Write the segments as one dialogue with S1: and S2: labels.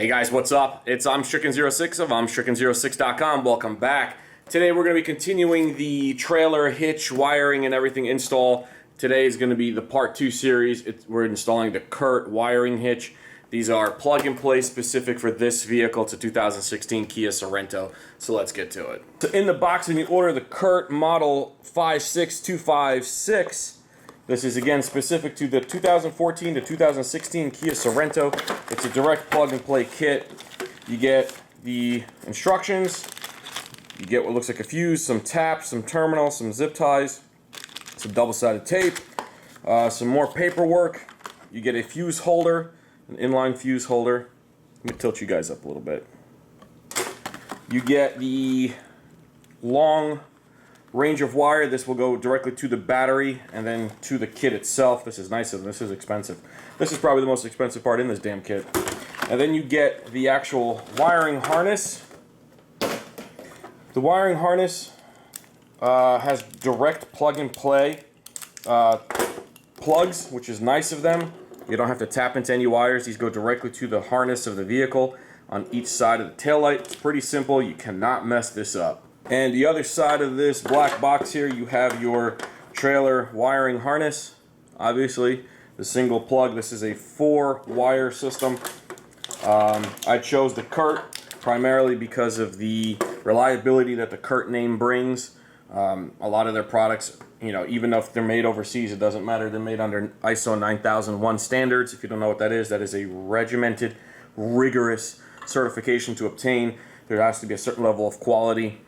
S1: Hey guys, what's up? I'm Stricken06 of Stricken06.com. Welcome back. Today we're going to be continuing the trailer hitch wiring and everything install. Today is going to be the part 2 series. We're installing the Curt wiring hitch. These are plug and play specific for this vehicle. It's a 2016 Kia Sorento. So let's get to it. So in the box, when you order the Curt model 56256, this is again specific to the 2014 to 2016 Kia Sorento. It's a direct plug and play kit. You get the instructions, you get what looks like a fuse, some taps, some terminals, some zip ties, some double-sided tape, some more paperwork. You get a fuse holder, an inline fuse holder. Let me tilt you guys up a little bit. You get the long range of wire. This will go directly to the battery and then to the kit itself. This is nice of them. This is expensive. This is probably the most expensive part in this damn kit. And then you get the actual wiring harness. The wiring harness has direct plug and play plugs, which is nice of them. You don't have to tap into any wires. These go directly to the harness of the vehicle on each side of the taillight. It's pretty simple. You cannot mess this up. And the other side of this black box here, you have your trailer wiring harness. Obviously, the single plug. This is a 4-wire system. I chose the Curt primarily because of the reliability that the Curt name brings. A lot of their products, you know, even if they're made overseas, it doesn't matter. They're made under ISO 9001 standards. If you don't know what that is a regimented, rigorous certification to obtain. There has to be a certain level of quality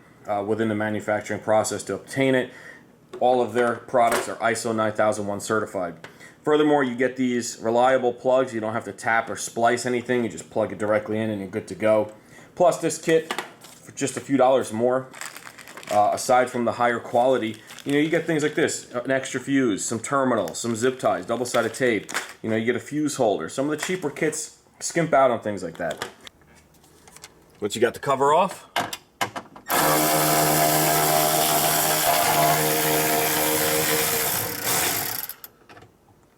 S1: within the manufacturing process to obtain it. All of their products are ISO 9001 certified. Furthermore, you get these reliable plugs. You don't have to tap or splice anything. You just plug it directly in and you're good to go. Plus this kit, for just a few dollars more, aside from the higher quality, you know, you get things like this: an extra fuse, some terminals, some zip ties, double-sided tape. You know, you get a fuse holder. Some of the cheaper kits skimp out on things like that. Once you got the cover off,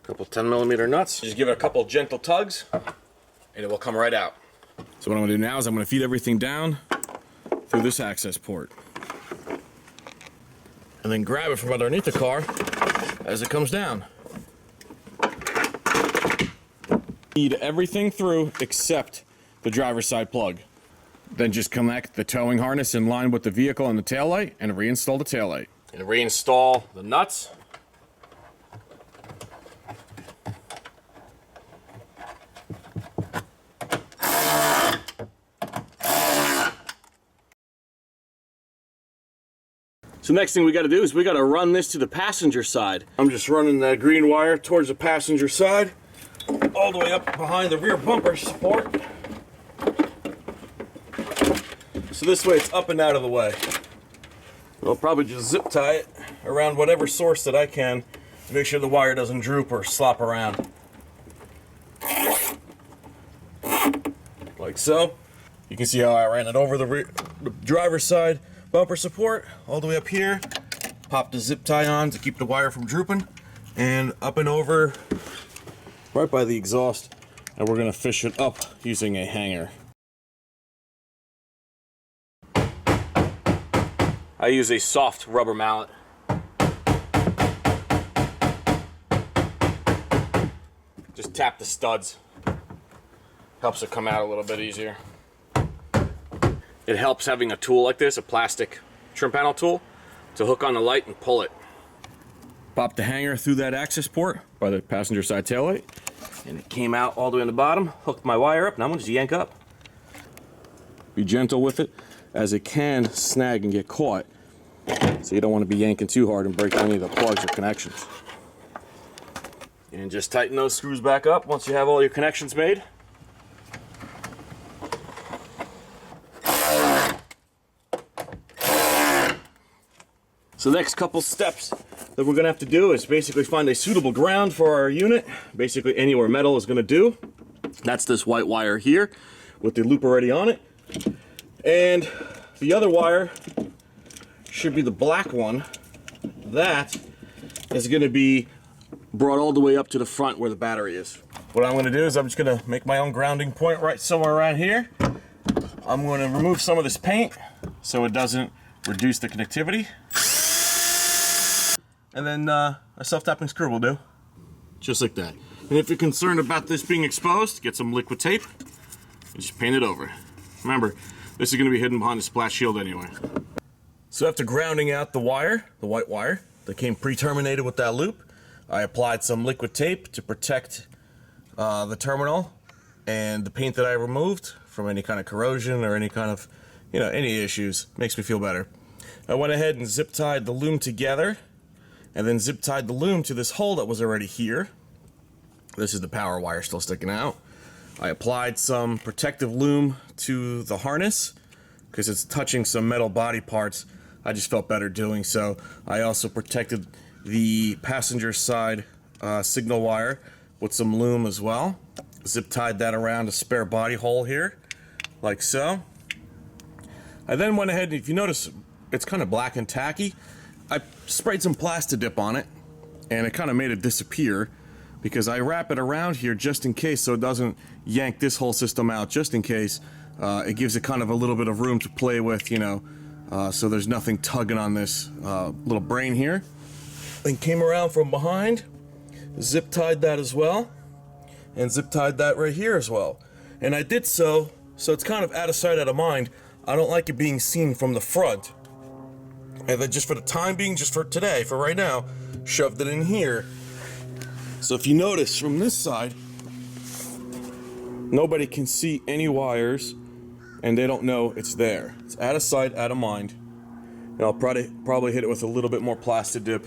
S1: couple 10mm nuts. Just give it a couple gentle tugs and it will come right out. So what I'm going to do now is I'm going to feed everything down through this access port. And then grab it from underneath the car as it comes down. Feed everything through except the driver's side plug. Then just connect the towing harness in line with the vehicle and the taillight and reinstall the taillight. And reinstall the nuts. So next thing we got to do is we got to run this to the passenger side. I'm just running that green wire towards the passenger side, all the way up behind the rear bumper support. So this way it's up and out of the way. I'll probably just zip tie it around whatever source that I can to make sure the wire doesn't droop or slop around. Like so. You can see how I ran it over the driver's side bumper support all the way up here. Pop the zip tie on to keep the wire from drooping, and up and over right by the exhaust, and we're going to fish it up using a hanger. I use a soft rubber mallet. Just tap the studs. Helps it come out a little bit easier. It helps having a tool like this, a plastic trim panel tool, to hook on the light and pull it. Pop the hanger through that access port by the passenger side taillight, and it came out all the way in the bottom, hooked my wire up. Now I'm going to just yank up. Be gentle with it, as it can snag and get caught. So you don't want to be yanking too hard and break any of the plugs or connections. And just tighten those screws back up once you have all your connections made. So the next couple steps that we're going to have to do is basically find a suitable ground for our unit. Basically anywhere metal is going to do. That's this white wire here with the loop already on it. And the other wire should be the black one. That is going to be brought all the way up to the front where the battery is. What I'm going to do is I'm just going to make my own grounding point right somewhere around here. I'm going to remove some of this paint so it doesn't reduce the connectivity. And then a self-tapping screw will do. Just like that. And if you're concerned about this being exposed, get some liquid tape and just paint it over. Remember, this is going to be hidden behind the splat shield anyway. So after grounding out the wire, the white wire that came pre-terminated with that loop, I applied some liquid tape to protect the terminal and the paint that I removed from any kind of corrosion or any kind of, any issues. Makes me feel better. I went ahead and zip tied the loom together and then zip tied the loom to this hole that was already here. This is the power wire still sticking out. I applied some protective loom to the harness because it's touching some metal body parts. I just felt better doing so. I also protected the passenger side signal wire with some loom as well. Zip tied that around a spare body hole here, like so. I then went ahead and, if you notice, it's kind of black and tacky. I sprayed some Plastidip on it, and it kind of made it disappear because I wrap it around here just in case, so it doesn't yank this whole system out, just in case. It gives it kind of a little bit of room to play with, so there's nothing tugging on this little brain here. Then came around from behind, zip tied that as well, and zip tied that right here as well. And I did so it's kind of out of sight, out of mind. I don't like it being seen from the front. And then just for the time being, just for today, for right now, shoved it in here. So if you notice from this side, nobody can see any wires and they don't know it's there. It's out of sight, out of mind. And I'll probably hit it with a little bit more Plastidip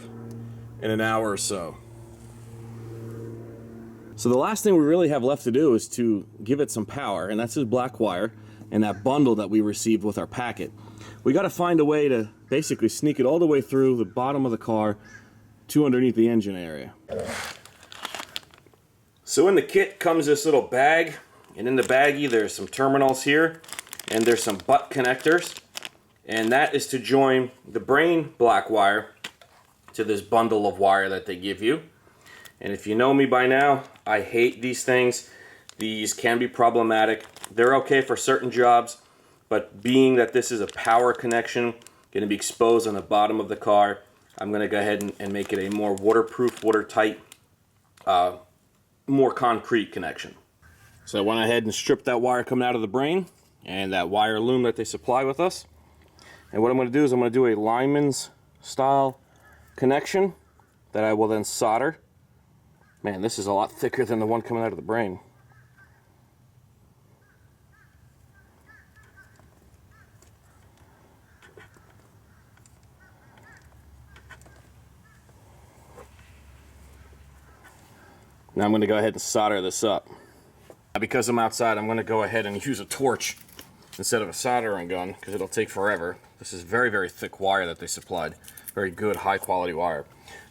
S1: in an hour or so. So the last thing we really have left to do is to give it some power, and that's this black wire and that bundle that we received with our packet. We got to find a way to basically sneak it all the way through the bottom of the car to underneath the engine area. So in the kit comes this little bag, and in the baggie there's some terminals here and there's some butt connectors, and that is to join the brain black wire to this bundle of wire that they give you. And if you know me by now, I hate these things. These can be problematic. They're okay for certain jobs, but being that this is a power connection, going to be exposed on the bottom of the car, I'm going to go ahead and make it a more waterproof, watertight, more concrete connection. So I went ahead and stripped that wire coming out of the brain and that wire loom that they supply with us. And what I'm going to do is I'm going to do a lineman's style connection that I will then solder. Man, this is a lot thicker than the one coming out of the brain. Now I'm going to go ahead and solder this up. Because I'm outside, I'm going to go ahead and use a torch instead of a soldering gun because it'll take forever. This is very, very thick wire that they supplied. Very good, high quality wire.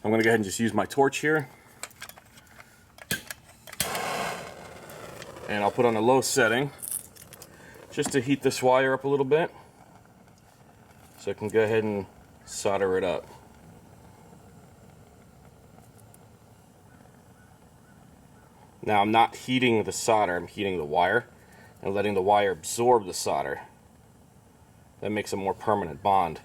S1: I'm going to go ahead and just use my torch here. And I'll put on a low setting just to heat this wire up a little bit so I can go ahead and solder it up. Now I'm not heating the solder, I'm heating the wire and letting the wire absorb the solder. That makes a more permanent bond.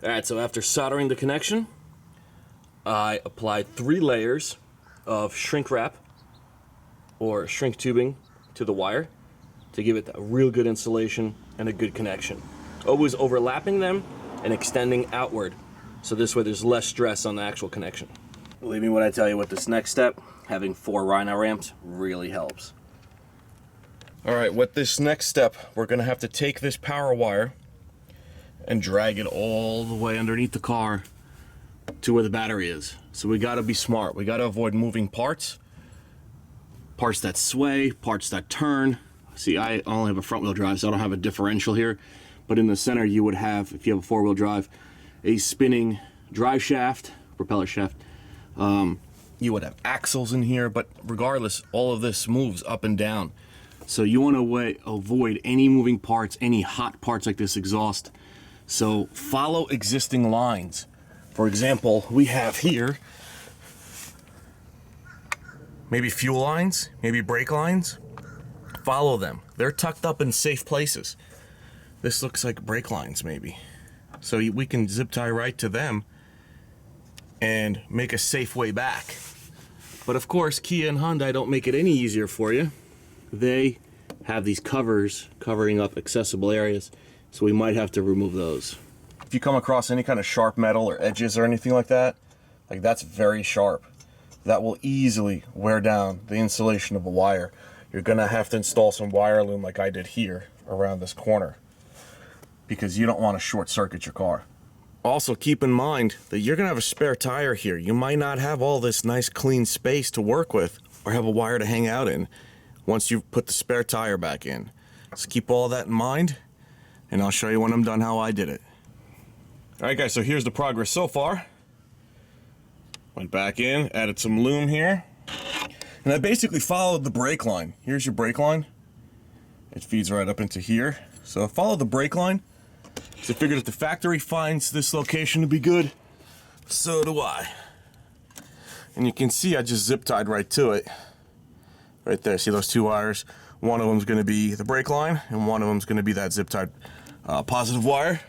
S1: Alright, so after soldering the connection, I applied 3 layers of shrink wrap or shrink tubing to the wire to give it a real good insulation and a good connection. Always overlapping them and extending outward, so this way there's less stress on the actual connection. Believe me when I tell you, with this next step, having 4 Rhino ramps really helps. Alright, with this next step, we're going to have to take this power wire and drag it all the way underneath the car to where the battery is. So we got to be smart. We got to avoid moving parts that sway, parts that turn. See, I only have a front wheel drive, so I don't have a differential here. But in the center, you would have, if you have a 4-wheel drive, a spinning drive shaft, propeller shaft. You would have axles in here, but regardless, all of this moves up and down. So you want to avoid any moving parts, any hot parts like this exhaust. So follow existing lines. For example, we have here maybe fuel lines, maybe brake lines. Follow them. They're tucked up in safe places. This looks like brake lines maybe. So we can zip tie right to them and make a safe way back. But of course, Kia and Hyundai don't make it any easier for you. They have these covers covering up accessible areas, so we might have to remove those. If you come across any kind of sharp metal or edges or anything like that's very sharp. That will easily wear down the insulation of a wire. You're gonna have to install some wire loom like I did here around this corner, because you don't want to short circuit your car. Also keep in mind that you're gonna have a spare tire here. You might not have all this nice clean space to work with or have a wire to hang out in once you've put the spare tire back in. So keep all that in mind, and I'll show you when I'm done how I did it. Alright guys, so here's the progress so far. Went back in, added some loom here, and I basically followed the brake line. Here's your brake line. It feeds right up into here. So I followed the brake line. So I figured if the factory finds this location to be good, so do I. And you can see I just zip tied right to it. Right there, see those two wires? One of them's gonna be the brake line, and one of them's gonna be that zip tied positive wire.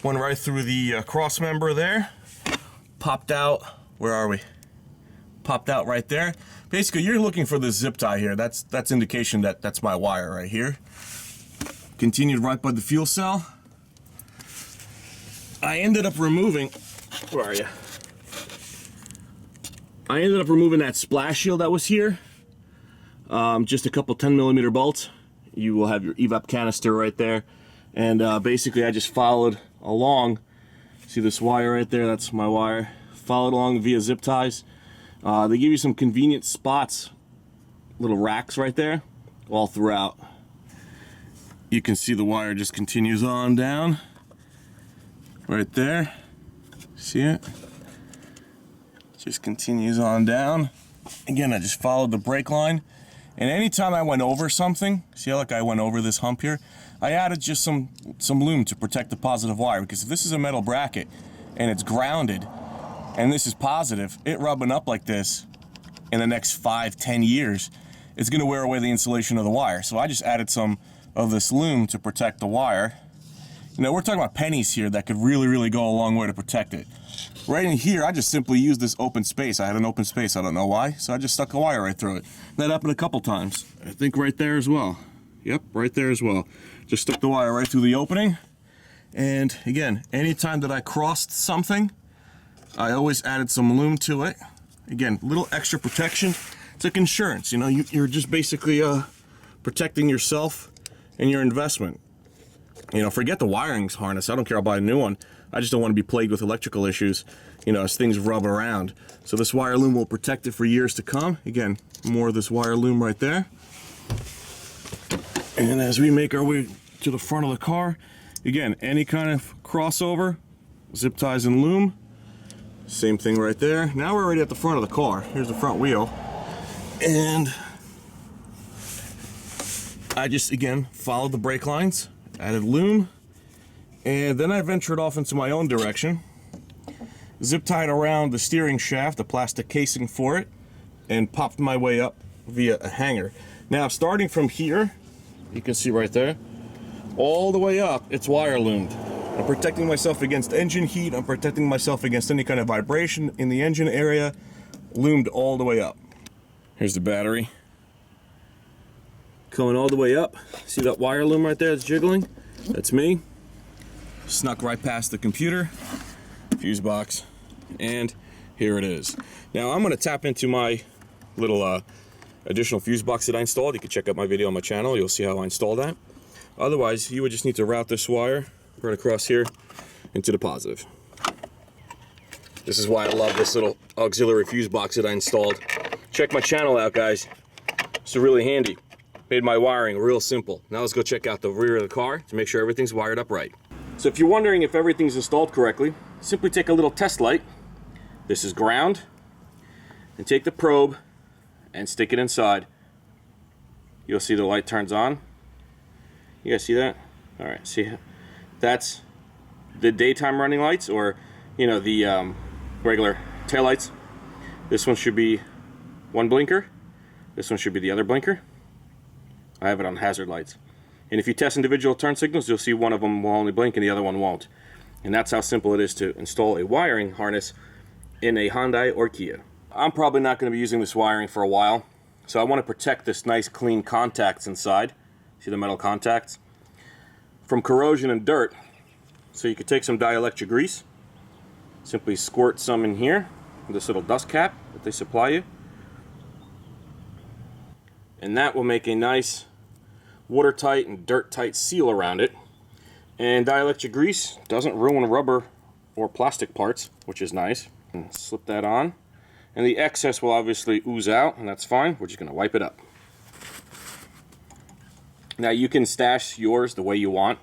S1: Went right through the cross member there. Popped out, where are we? Popped out right there. Basically, you're looking for the zip tie here. That's indication that that's my wire right here. Continued right by the fuel cell. I ended up removing, where are you? I ended up removing that splash shield that was here. Just a couple 10mm bolts. You will have your evap canister right there. And basically I just followed along. See this wire right there? That's my wire. Followed along via zip ties. They give you some convenient spots, little racks right there, all throughout. You can see the wire just continues on down. Right there. See it? Just continues on down. Again, I just followed the brake line. And anytime I went over something, see how like I went over this hump here? I added just some loom to protect the positive wire, because if this is a metal bracket and it's grounded and this is positive, it rubbing up like this in the next 5-10 years, it's gonna wear away the insulation of the wire. So I just added some of this loom to protect the wire. You know, we're talking about pennies here that could really, really go a long way to protect it. Right in here, I just simply used this open space. I had an open space, I don't know why, so I just stuck a wire right through it. That happened a couple times. I think right there as well. Yep, right there as well. Just stuck the wire right through the opening. And again, anytime that I crossed something, I always added some loom to it. Again, little extra protection. It's like insurance, you know, you're just basically protecting yourself and your investment. You know, forget the wiring harness. I don't care, I'll buy a new one. I just don't want to be plagued with electrical issues, you know, as things rub around. So this wire loom will protect it for years to come. Again, more of this wire loom right there. And as we make our way to the front of the car, again, any kind of crossover, zip ties and loom. Same thing right there. Now we're already at the front of the car. Here's the front wheel. And I just, again, followed the brake lines, added loom, and then I ventured off into my own direction. Zip tied around the steering shaft, the plastic casing for it, and popped my way up via a hanger. Now, starting from here, you can see right there, all the way up, it's wire loomed. I'm protecting myself against engine heat, I'm protecting myself against any kind of vibration in the engine area, loomed all the way up. Here's the battery. Coming all the way up. See that wire loom right there that's jiggling? That's me. Snuck right past the computer, fuse box, and here it is. Now I'm gonna tap into my little additional fuse box that I installed. You can check out my video on my channel, you'll see how I installed that. Otherwise, you would just need to route this wire right across here into the positive. This is why I love this little auxiliary fuse box that I installed. Check my channel out, guys. It's really handy. Made my wiring real simple. Now let's go check out the rear of the car to make sure everything's wired up right. So if you're wondering if everything's installed correctly, simply take a little test light. This is ground. And take the probe and stick it inside. You'll see the light turns on. You guys see that? All right, see, that's the daytime running lights, or you know, the regular taillights. This one should be one blinker. This one should be the other blinker. I have it on hazard lights. And if you test individual turn signals, you'll see one of them will only blink and the other one won't. And that's how simple it is to install a wiring harness in a Hyundai or Kia. I'm probably not going to be using this wiring for a while, so I want to protect this nice clean contacts inside. See the metal contacts? From corrosion and dirt. So you could take some dielectric grease, simply squirt some in here with this little dust cap that they supply you. And that will make a nice watertight and dirt-tight seal around it. And dielectric grease doesn't ruin rubber or plastic parts, which is nice. And slip that on. And the excess will obviously ooze out, and that's fine. We're just going to wipe it up. Now you can stash yours the way you want.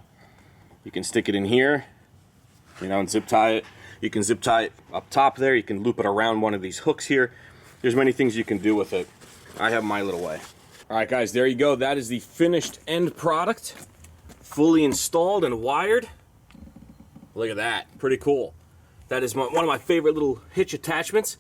S1: You can stick it in here, you know, and zip tie it. You can zip tie it up top there. You can loop it around one of these hooks here. There's many things you can do with it. I have my little way. Alright guys, there you go. That is the finished end product. Fully installed and wired. Look at that. Pretty cool. That is one of my favorite little hitch attachments.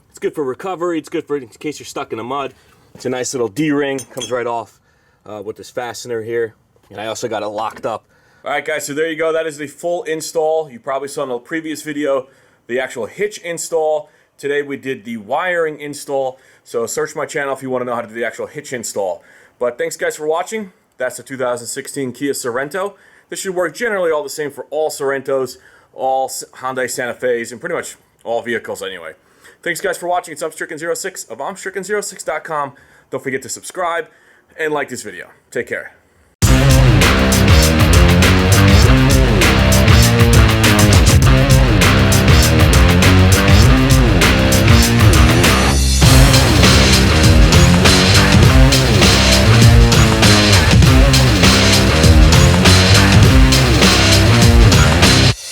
S1: It's good for recovery. It's good for in case you're stuck in the mud. It's a nice little D-ring. Comes right off with this fastener here. And I also got it locked up. Alright guys, so there you go. That is the full install. You probably saw in the previous video the actual hitch install. Today we did the wiring install. So search my channel if you want to know how to do the actual hitch install. But thanks guys for watching. That's the 2016 Kia Sorento. This should work generally all the same for all Sorentos, all Hyundai Santa Fe's, and pretty much all vehicles anyway. Thanks guys for watching. It's Stricken06 of Stricken06.com. Don't forget to subscribe and like this video. Take care.